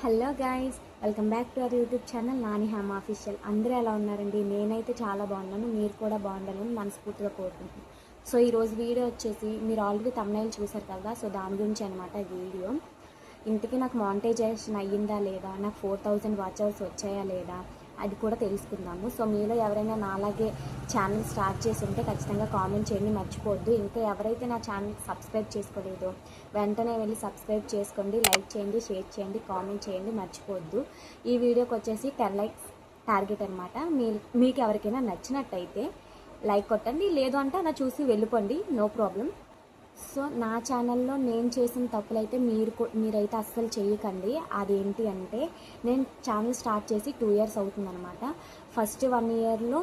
Hello guys, welcome back to our YouTube channel Nani హ్యామ్ official. అందరూ ఎలా ఉన్నారండి? నేనైతే చాలా బాగున్నాను. మీరు కూడా బాగుండాలని మనస్ఫూర్తిగా కోరుకుంటున్నాను. సో ఈరోజు వీడియో వచ్చేసి మీరు ఆల్రెడీ తమ్నైల్ చూసారు కదా, సో దాని గురించి అనమాట ఈ వీడియో. ఇంతకీ నాకు మానిటైజేషన్ అయ్యిందా లేదా, నాకు 4000 వాచ్ అవర్స్ వచ్చాయా లేదా అది కూడా తెలుసుకుందాము. సో మీలో ఎవరైనా నాలాగే ఛానల్ స్టార్ట్ చేసి ఉంటే ఖచ్చితంగా కామెంట్ చేయండి, మర్చిపోవద్దు. ఇంకా ఎవరైతే నా ఛానల్ సబ్స్క్రైబ్ చేసుకోలేదో వెంటనే వెళ్ళి సబ్స్క్రైబ్ చేసుకోండి, లైక్ చేయండి, షేర్ చేయండి, కామెంట్ చేయండి, మర్చిపోవద్దు. ఈ వీడియోకి వచ్చేసి 10 లైక్స్ టార్గెట్ అనమాట. మీకు ఎవరికైనా నచ్చినట్టయితే లైక్ కొట్టండి, లేదు అంటే అలా చూసి వెళ్ళిపోండి, నో ప్రాబ్లం. సో నా ఛానల్లో నేను చేసిన తప్పులైతే మీరైతే అస్సలు చేయకండి. అదేంటి అంటే, నేను ఛానల్ స్టార్ట్ చేసి 2 ఇయర్స్ అవుతుందన్నమాట. ఫస్ట్ 1 ఇయర్లో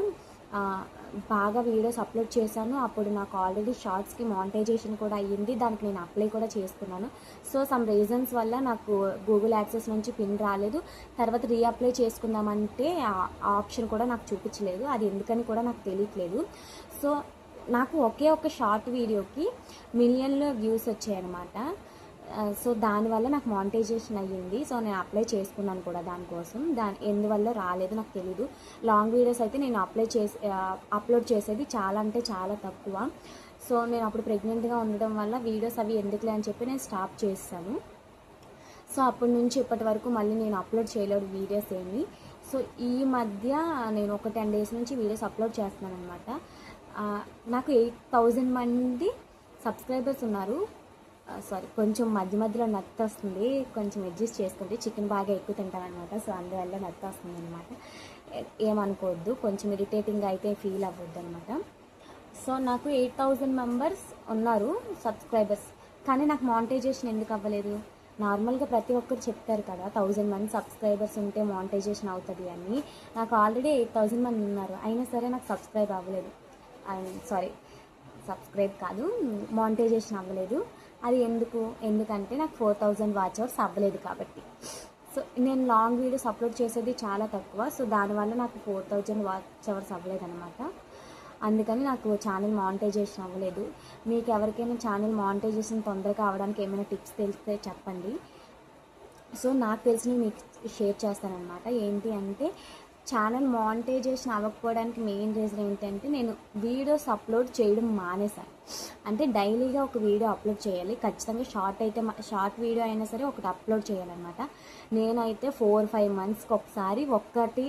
బాగా వీడియోస్ అప్లోడ్ చేశాను. అప్పుడు నాకు ఆల్రెడీ షార్ట్స్కి మానిటైజేషన్ కూడా అయ్యింది, దానికి నేను అప్లై కూడా చేసుకున్నాను. సో సమ్ రీజన్స్ వల్ల నాకు గూగుల్ యాక్సెస్ నుంచి పిన్ రాలేదు. తర్వాత రీఅప్లై చేసుకుందామంటే ఆ ఆప్షన్ కూడా నాకు చూపించలేదు. అది ఎందుకని కూడా నాకు తెలియట్లేదు. సో నాకు ఒకే ఒక షార్ట్ వీడియోకి మిలియన్లో వ్యూస్ వచ్చాయన్నమాట. సో దానివల్ల నాకు మానిటైజేషన్ అయ్యింది. సో నేను అప్లై చేసుకున్నాను కూడా దానికోసం. ఎందువల్ల రాలేదు నాకు తెలీదు. లాంగ్ వీడియోస్ అయితే నేను అప్లోడ్ చేసేది చాలా అంటే చాలా తక్కువ. సో నేను అప్పుడు ప్రెగ్నెంట్గా ఉండడం వల్ల వీడియోస్ అవి ఎందుకులే అని చెప్పి నేను స్టాప్ చేస్తాను. సో అప్పటి నుంచి ఇప్పటి వరకు మళ్ళీ నేను అప్లోడ్ చేయలేదు వీడియోస్ ఏమి. సో ఈ మధ్య నేను ఒక 10 డేస్ నుంచి వీడియోస్ అప్లోడ్ చేస్తున్నాను అనమాట. నాకు 8000 మంది సబ్స్క్రైబర్స్ ఉన్నారు. సారీ, కొంచెం మధ్య మధ్యలో నత్తి వస్తుంది, కొంచెం అడ్జస్ట్ చేసుకోండి. చికెన్ బాగా ఎక్కువ తింటాను అనమాట, సో అందువల్ల నత్తి వస్తుంది అనమాట. ఏమనుకోవద్దు, కొంచెం ఇరిటేటింగ్గా అయితే ఫీల్ అవ్వద్దు అనమాట. సో నాకు 8000 మెంబర్స్ ఉన్నారు సబ్స్క్రైబర్స్, కానీ నాకు మానిటైజేషన్ ఎందుకు అవ్వలేదు? నార్మల్గా ప్రతి ఒక్కరు చెప్తారు కదా 1000 మంది సబ్స్క్రైబర్స్ ఉంటే మానిటైజేషన్ అవుతుంది అని. నాకు ఆల్రెడీ 8000 మంది ఉన్నారు, అయినా సరే నాకు సబ్స్క్రైబ్ అవ్వలేదు. సబ్స్క్రైబ్ కాదు, మానిటైజేషన్ అవ్వలేదు. అది ఎందుకంటే నాకు 4000 వాచ్ అవర్స్ అవ్వలేదు కాబట్టి. సో నేను లాంగ్ వీడియోస్ అప్లోడ్ చేసేది చాలా తక్కువ. సో దానివల్ల నాకు 4000 వాచ్ అవర్స్ అవ్వలేదు అనమాట. అందుకని నాకు ఛానల్ మానిటైజేషన్ అవ్వలేదు. మీకు ఎవరికైనా ఛానల్ మానిటైజేషన్ తొందరగా అవ్వడానికి ఏమైనా టిప్స్ తెలిస్తే చెప్పండి. సో నాకు తెలిసినవి మీకు షేర్ చేస్తానన్నమాట. ఏంటి అంటే, ఛానల్ మానిటైజేషన్ అవ్వకపోవడానికి మెయిన్ రీజన్ ఏంటంటే, నేను వీడియోస్ అప్లోడ్ చేయడం మానేశాను. అంటే డైలీగా ఒక వీడియో అప్లోడ్ చేయాలి ఖచ్చితంగా. షార్ట్ వీడియో అయినా సరే ఒకటి అప్లోడ్ చేయాలన్నమాట. నేనైతే 4-5 మంత్స్కి ఒకసారి ఒక్కటి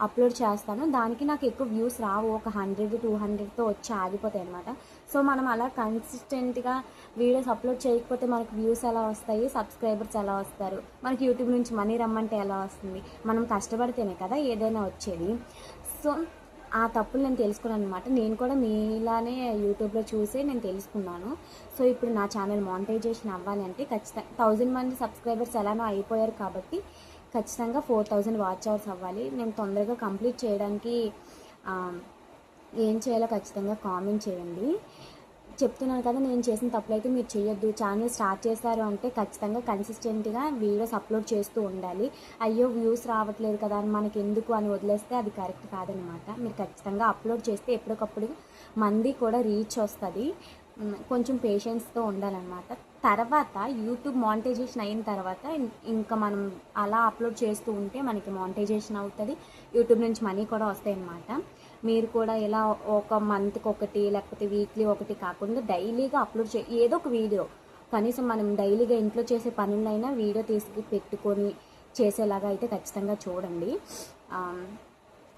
అప్లోడ్ చేస్తాను. దానికి నాకు ఎక్కువ వ్యూస్ రావు, ఒక 100-200తో వచ్చి ఆగిపోతాయి అనమాట. సో మనం అలా కన్సిస్టెంట్గా వీడియోస్ అప్లోడ్ చేయకపోతే మనకు వ్యూస్ ఎలా వస్తాయి, సబ్స్క్రైబర్స్ ఎలా వస్తారు, మనకి యూట్యూబ్ నుంచి మనీ రమ్మంటే ఎలా వస్తుంది? మనం కష్టపడితేనే కదా ఏదైనా వచ్చేది. సో ఆ తప్పులు నేను తెలుసుకున్నాను అనమాట. నేను కూడా మీలానే యూట్యూబ్లో చూసే నేను తెలుసుకున్నాను. సో ఇప్పుడు నా ఛానల్ మానిటైజేషన్ అవ్వాలి అంటే ఖచ్చితంగా 1000 మంది సబ్స్క్రైబర్స్ ఎలానో అయిపోయారు కాబట్టి ఖచ్చితంగా 4000 వాచ్ అవర్స్ అవ్వాలి. నేను తొందరగా కంప్లీట్ చేయడానికి ఏం చేయాలో ఖచ్చితంగా కామెంట్ చేయండి. చెప్తున్నాను కదా, నేను చేసిన తప్పులైతే మీరు చేయొద్దు. ఛానల్ స్టార్ట్ చేశారు అంటే ఖచ్చితంగా కన్సిస్టెంట్గా వీడియోస్ అప్లోడ్ చేస్తూ ఉండాలి. అయ్యో వ్యూస్ రావట్లేదు కదా అని మనకి ఎందుకు అని వదిలేస్తే అది కరెక్ట్ కాదనమాట. మీరు ఖచ్చితంగా అప్లోడ్ చేస్తే ఎప్పటికప్పుడు మంది కూడా రీచ్ వస్తుంది. కొంచెం పేషెన్స్తో ఉండాలన్నమాట. తర్వాత యూట్యూబ్ మానిటైజేషన్ అయిన తర్వాత ఇంకా మనం అలా అప్లోడ్ చేస్తూ ఉంటే మనకి మానిటైజేషన్ అవుతుంది, యూట్యూబ్ నుంచి మనీ కూడా వస్తాయి అన్నమాట. మీరు కూడా ఇలా ఒక మంత్కి ఒకటి లేకపోతే వీక్లీ ఒకటి కాకుండా డైలీగా అప్లోడ్ ఏదో ఒక వీడియో, కనీసం మనం డైలీగా ఇంట్లో చేసే పనులైనా వీడియో తీసుకు పెట్టుకొని చేసేలాగా అయితే ఖచ్చితంగా చూడండి.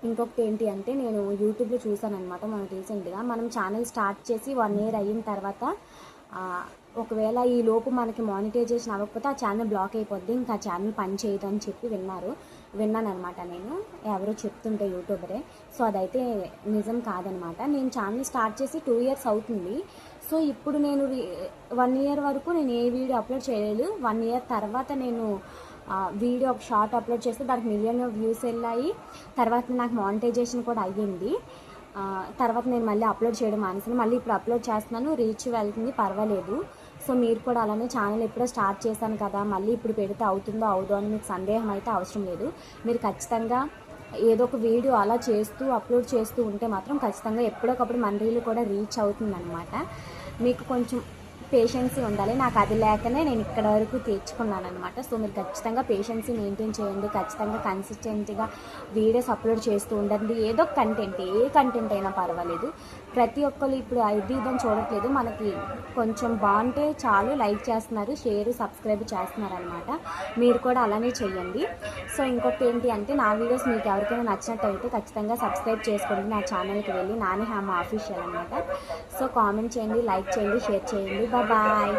ఇంకొకటి ఏంటి అంటే, నేను యూట్యూబ్లో చూసాను అనమాట మనం రీసెంట్గా. మనం ఛానల్ స్టార్ట్ చేసి 1 ఇయర్ అయిన తర్వాత ఒకవేళ ఈ లోపు మనకి మానిటైజేషన్ అవ్వకపోతే ఆ ఛానల్ బ్లాక్ అయిపోద్ది, ఇంకా ఆ ఛానల్ పని చేయదు అని చెప్పి విన్నాను అనమాట. నేను ఎవరో చెప్తుంటే యూట్యూబరే. సో అదైతే నిజం కాదనమాట. నేను ఛానల్ స్టార్ట్ చేసి 2 ఇయర్స్ అవుతుంది. సో ఇప్పుడు నేను 1 ఇయర్ వరకు నేను ఏ వీడియో అప్లోడ్ చేయలేదు. 1 ఇయర్ తర్వాత నేను వీడియో ఒక షార్ట్ అప్లోడ్ చేస్తే దానికి మిలియన్ వ్యూస్ వెళ్ళాయి. తర్వాత నాకు మానిటైజేషన్ కూడా అయ్యింది. తర్వాత నేను మళ్ళీ అప్లోడ్ చేయడం మానేసాను. మళ్ళీ ఇప్పుడు అప్లోడ్ చేస్తున్నాను, రీచ్ వెళ్తుంది, పర్వాలేదు. సో మీరు కూడా అలానే ఛానల్ ఎప్పుడో స్టార్ట్ చేశాను కదా, మళ్ళీ ఇప్పుడు పెడితే అవుతుందో అవుదో అని మీకు సందేహం అయితే అవసరం లేదు. మీరు ఖచ్చితంగా ఏదో ఒక వీడియో అలా అప్లోడ్ చేస్తూ ఉంటే మాత్రం ఖచ్చితంగా ఎప్పుడొకప్పుడు మన రీల్ కూడా రీచ్ అవుతుందన్నమాట. మీకు కొంచెం పేషెన్సీ ఉండాలి. నాకు అది లేకనే నేను ఇక్కడ వరకు తెచ్చుకున్నాను అనమాట. సో మీరు ఖచ్చితంగా పేషెన్సీ మెయింటైన్ చేయండి. ఖచ్చితంగా కన్సిస్టెంట్గా వీడియోస్ అప్లోడ్ చేస్తూ ఉండండి. ఏదో కంటెంట్, ఏ కంటెంట్ అయినా పర్వాలేదు. ప్రతి ఒక్కరు ఇప్పుడు ఇది ఇదని చూడట్లేదు. మనకి కొంచెం బాగుంటే చాలు లైక్ చేస్తున్నారు, షేర్ సబ్స్క్రైబ్ చేస్తున్నారు అనమాట. మీరు కూడా అలానే చేయండి. సో ఇంకొకటి ఏంటి అంటే, నా వీడియోస్ మీకు ఎవరికైనా నచ్చినట్టయితే ఖచ్చితంగా సబ్స్క్రైబ్ చేసుకోండి. నా ఛానల్కి వెళ్ళి నాని హ్యామ ఆఫీషియల్ అనమాట. సో కామెంట్ చేయండి, లైక్ చేయండి, షేర్ చేయండి. బాయ్.